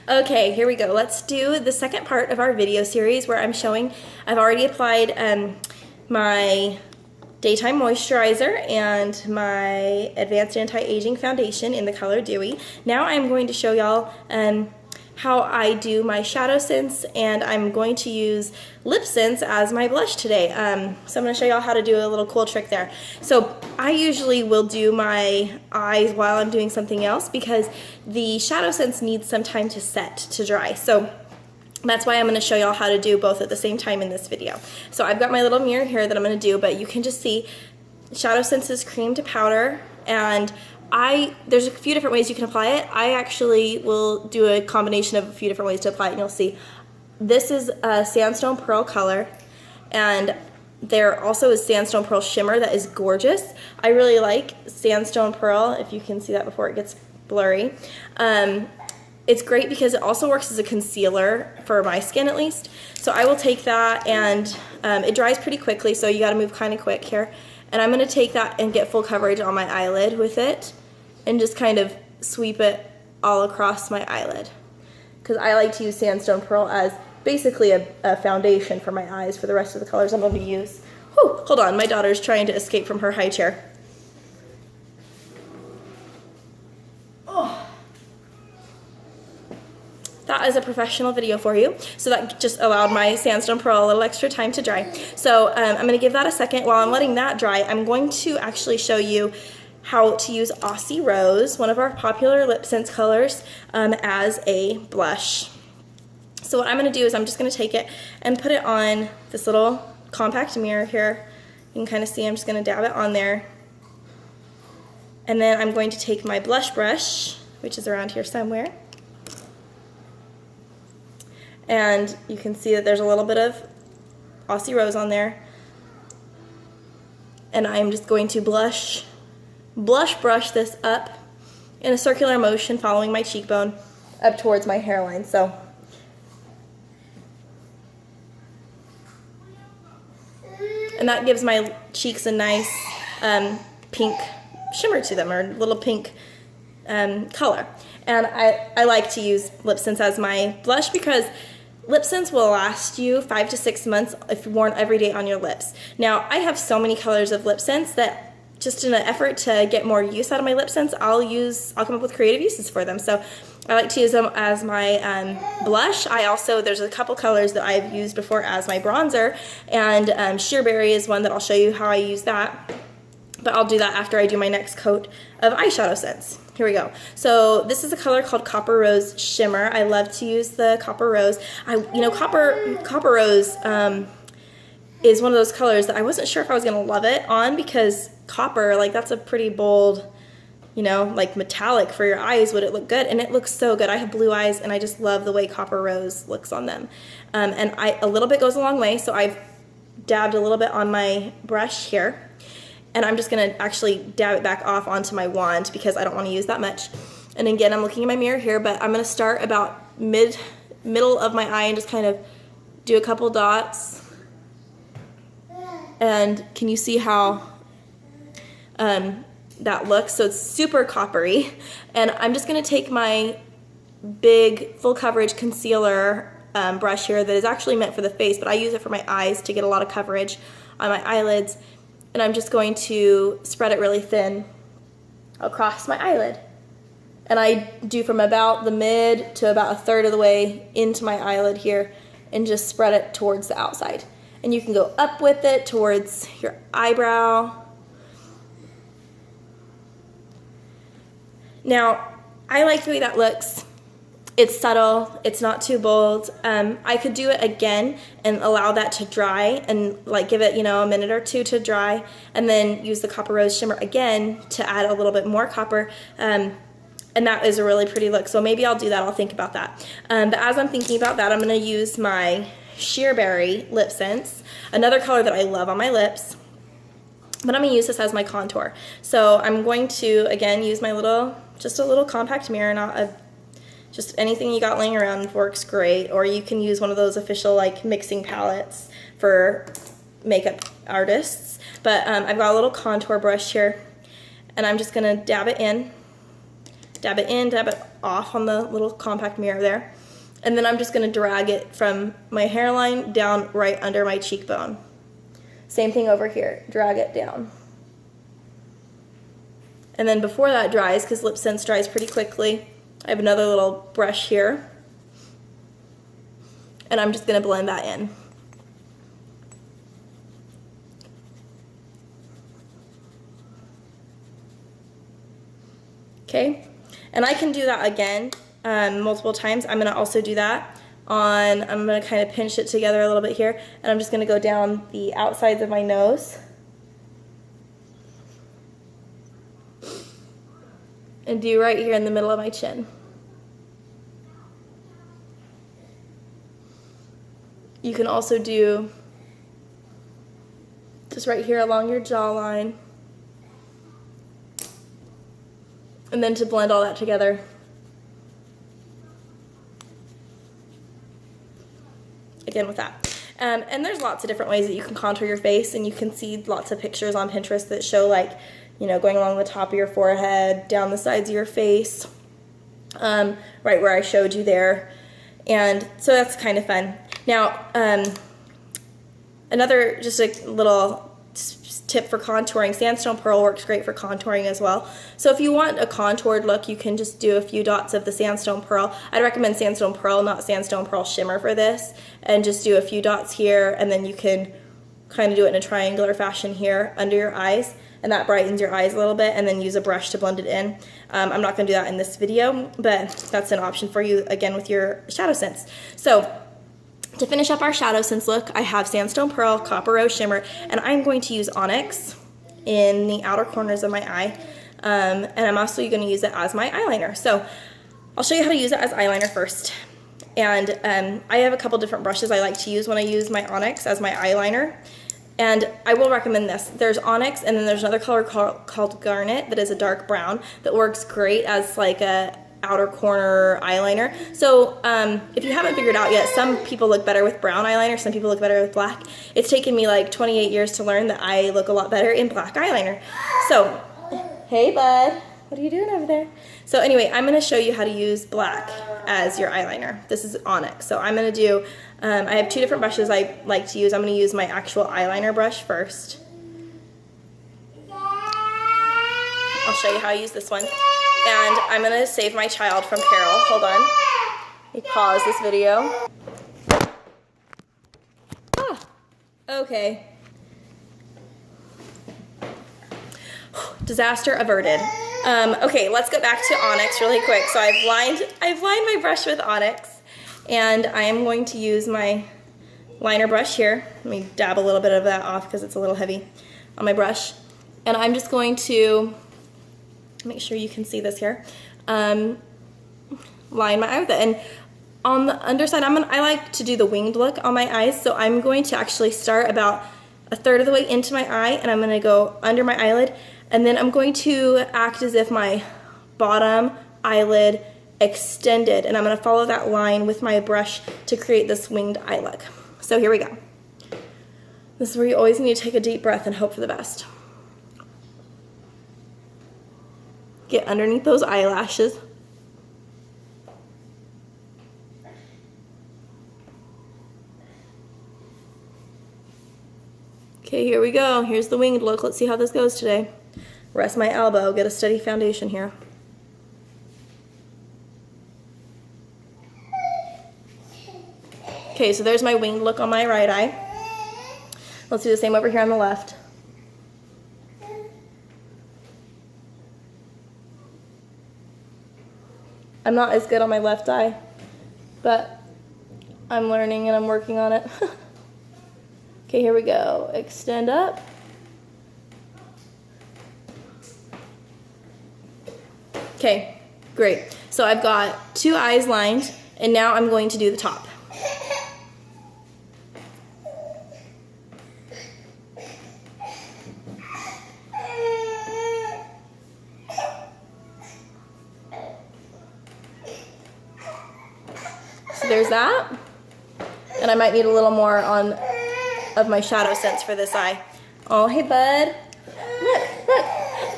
Okay, here we go. Let's do the second part of our video series where I'm showing, I've already applied my daytime moisturizer and my advanced anti-aging foundation in the color Dewy. Now I'm going to show y'all how I do my ShadowSense, and I'm going to use LipSense as my blush today. So I'm going to show y'all how to do a little cool trick there. So I usually will do my eyes while I'm doing something else because the ShadowSense needs some time to set, to dry. So that's why I'm going to show y'all how to do both at the same time in this video. So I've got my little mirror here that I'm going to do, but you can just see ShadowSense is cream to powder, and there's a few different ways you can apply it. I actually will do a combination of a few different ways to apply it, and you'll see. This is a Sandstone Pearl color, and there also is Sandstone Pearl Shimmer that is gorgeous. I really like Sandstone Pearl, if you can see that before it gets blurry. It's great because it also works as a concealer for my skin at least. So I will take that, and it dries pretty quickly, so you gotta move kind of quick here. And I'm gonna take that and get full coverage on my eyelid with it and just kind of sweep it all across my eyelid. Because I like to use Sandstone Pearl as basically a foundation for my eyes for the rest of the colors I'm going to use. Whew, hold on, my daughter's trying to escape from her high chair. Oh. That is a professional video for you. So that just allowed my Sandstone Pearl a little extra time to dry. So I'm going to give that a second. While I'm letting that dry, I'm going to actually show you how to use Aussie Rose, one of our popular LipSense colors, as a blush. So what I'm going to do is I'm just going to take it and put it on this little compact mirror here. You can kind of see I'm just going to dab it on there. And then I'm going to take my blush brush, which is around here somewhere. And you can see that there's a little bit of Aussie Rose on there. And I'm just going to blush brush this up in a circular motion following my cheekbone up towards my hairline. So and that gives my cheeks a nice pink shimmer to them, or little pink color. And I like to use LipSense as my blush because LipSense will last you 5 to 6 months if worn every day on your lips. Now, I have so many colors of LipSense that just in an effort to get more use out of my LipSense, I'll come up with creative uses for them. So I like to use them as my blush. There's a couple colors that I've used before as my bronzer, and Sheer Berry is one that I'll show you how I use that. But I'll do that after I do my next coat of eyeshadow scents. Here we go. So this is a color called Copper Rose Shimmer. I love to use the Copper Rose. Copper Rose is one of those colors that I wasn't sure if I was gonna love it on, because copper, like, that's a pretty bold, like metallic for your eyes. Would it look good? And it looks so good. I have blue eyes, and I just love the way Copper Rose looks on them. And a little bit goes a long way, so I've dabbed a little bit on my brush here. And I'm just going to actually dab it back off onto my wand because I don't want to use that much. And again, I'm looking in my mirror here, but I'm going to start about middle of my eye and just kind of do a couple dots. And can you see how that looks? So it's super coppery. And I'm just going to take my big full coverage concealer brush here that is actually meant for the face, but I use it for my eyes to get a lot of coverage on my eyelids. And I'm just going to spread it really thin across my eyelid. And I do from about the mid to about a third of the way into my eyelid here, and just spread it towards the outside. And you can go up with it towards your eyebrow. Now, I like the way that looks. It's subtle, it's not too bold. I could do it again and allow that to dry and like give it, a minute or two to dry, and then use the Copper Rose Shimmer again to add a little bit more copper. And that is a really pretty look. So maybe I'll do that, I'll think about that. But as I'm thinking about that, I'm gonna use my Sheer Berry LipSense, another color that I love on my lips. But I'm gonna use this as my contour. So I'm going to, again, use my just a little compact mirror, not just anything you got laying around works great, or you can use one of those official like mixing palettes for makeup artists. But I've got a little contour brush here, and I'm just gonna dab it in dab it in, dab it off on the little compact mirror there. And then I'm just gonna drag it from my hairline down right under my cheekbone. Same thing over here, drag it down. And then before that dries, because LipSense dries pretty quickly, I have another little brush here. And I'm just gonna blend that in. Okay, and I can do that again multiple times. I'm gonna also do that on, I'm gonna kind of pinch it together a little bit here, and I'm just gonna go down the outsides of my nose. And do right here in the middle of my chin. You can also do just right here along your jawline. And then to blend all that together. Again with that. And there's lots of different ways that you can contour your face, and you can see lots of pictures on Pinterest that show, like, you know, going along the top of your forehead, down the sides of your face, right where I showed you there. And so that's kind of fun. Now, another just a little tip for contouring, Sandstone Pearl works great for contouring as well. So if you want a contoured look, you can just do a few dots of the Sandstone Pearl. I'd recommend Sandstone Pearl, not Sandstone Pearl Shimmer for this, and just do a few dots here, and then you can kind of do it in a triangular fashion here under your eyes, and that brightens your eyes a little bit, and then use a brush to blend it in. I'm not going to do that in this video, but that's an option for you, again, with your ShadowSense. So to finish up our ShadowSense look, I have Sandstone Pearl, Copper Rose Shimmer, and I'm going to use Onyx in the outer corners of my eye, and I'm also going to use it as my eyeliner. So I'll show you how to use it as eyeliner first. And I have a couple different brushes I like to use when I use my Onyx as my eyeliner. And I will recommend this. There's Onyx, and then there's another color called Garnet that is a dark brown that works great as like a outer corner eyeliner. So if you haven't figured out yet, some people look better with brown eyeliner, some people look better with black. It's taken me like 28 years to learn that I look a lot better in black eyeliner. So, hey bud, what are you doing over there? So anyway, I'm gonna show you how to use black as your eyeliner. This is Onyx. So I'm gonna do, I have two different brushes I like to use. I'm gonna use my actual eyeliner brush first. I'll show you how I use this one. And I'm gonna save my child from peril. Hold on. Let me pause this video. Ah, okay. Disaster averted. Okay, let's go back to Onyx really quick. So I've lined my brush with Onyx, and I am going to use my liner brush here. Let me dab a little bit of that off because it's a little heavy on my brush. And I'm just going to make sure you can see this here. Line my eye with it. And on the underside, I like to do the winged look on my eyes, so I'm going to actually start about a third of the way into my eye, and I'm gonna go under my eyelid, and then I'm going to act as if my bottom eyelid extended, and I'm gonna follow that line with my brush to create this winged eye look. So here we go. This is where you always need to take a deep breath and hope for the best. Get underneath those eyelashes. Okay, here we go. Here's the winged look. Let's see how this goes today. Rest my elbow, get a steady foundation here. Okay, so there's my winged look on my right eye. Let's do the same over here on the left. I'm not as good on my left eye, but I'm learning and I'm working on it. Okay, here we go. Extend up. Okay, great. So I've got two eyes lined, and now I'm going to do the top. So there's that. And I might need a little more of my ShadowSense for this eye. Oh, hey bud. Look, look.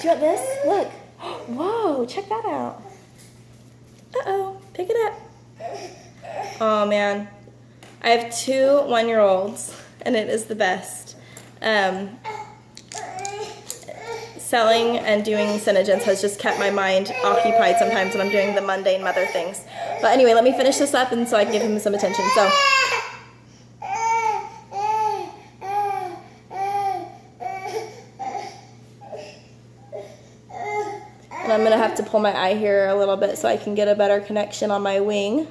Do you want this? Look. Whoa, check that out. Pick it up. Oh man. I have 2 one-year-olds and it is the best. Selling and doing SeneGence has just kept my mind occupied sometimes when I'm doing the mundane mother things. But anyway, let me finish this up and so I can give him some attention. So. And I'm gonna have to pull my eye here a little bit so I can get a better connection on my wing.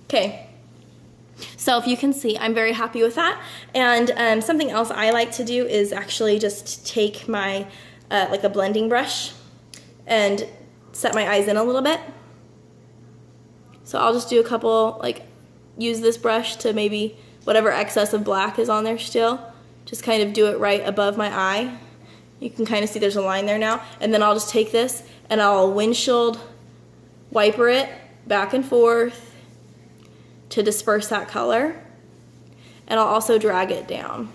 Okay. So if you can see, I'm very happy with that. And something else I like to do is actually just take my, like a blending brush and set my eyes in a little bit. So I'll just do a couple, like use this brush to maybe whatever excess of black is on there still, just kind of do it right above my eye. You can kind of see there's a line there now. And then I'll just take this and I'll windshield wiper it back and forth to disperse that color, and I'll also drag it down.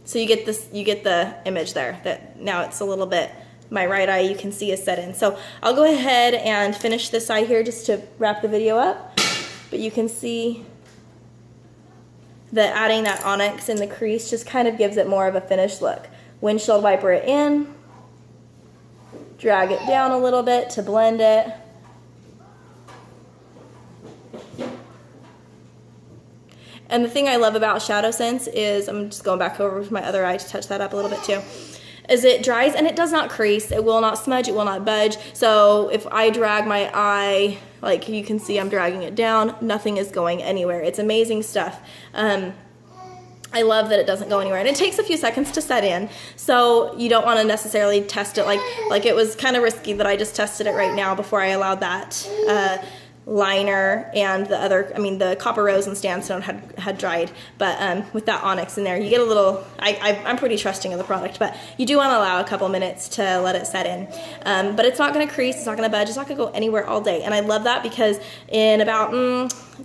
So you get this, you get the image there that now it's a little bit, my right eye you can see is set in. So I'll go ahead and finish this eye here just to wrap the video up, but you can see that adding that onyx in the crease just kind of gives it more of a finished look. Windshield wiper it in, drag it down a little bit to blend it. And the thing I love about ShadowSense is, I'm just going back over with my other eye to touch that up a little bit too, is it dries and it does not crease, it will not smudge, it will not budge. So if I drag my eye, like you can see I'm dragging it down, nothing is going anywhere. It's amazing stuff. I love that it doesn't go anywhere, and it takes a few seconds to set in, so you don't want to necessarily test it like it was kind of risky that I just tested it right now before I allowed that liner and the other, I mean the Copper Rose and Sandstone had dried, but with that onyx in there you get a little, I'm pretty trusting of the product, but you do want to allow a couple minutes to let it set in. But it's not going to crease, it's not going to budge, it's not going to go anywhere all day, and I love that because in about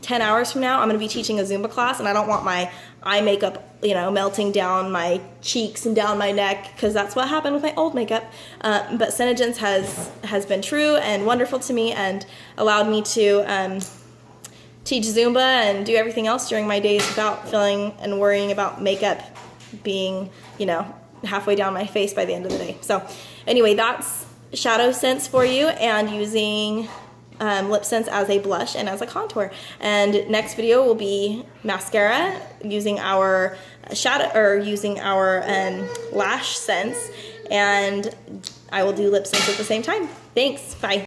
10 hours from now I'm going to be teaching a Zumba class, and I don't want my eye makeup, you know, melting down my cheeks and down my neck, because that's what happened with my old makeup. But SeneGence has been true and wonderful to me and allowed me to teach Zumba and do everything else during my days without feeling and worrying about makeup being, you know, halfway down my face by the end of the day. So anyway, that's ShadowSense for you, and using LipSense as a blush and as a contour. And next video will be mascara using our shadow, or using our lash sense, and I will do LipSense at the same time. Thanks, bye.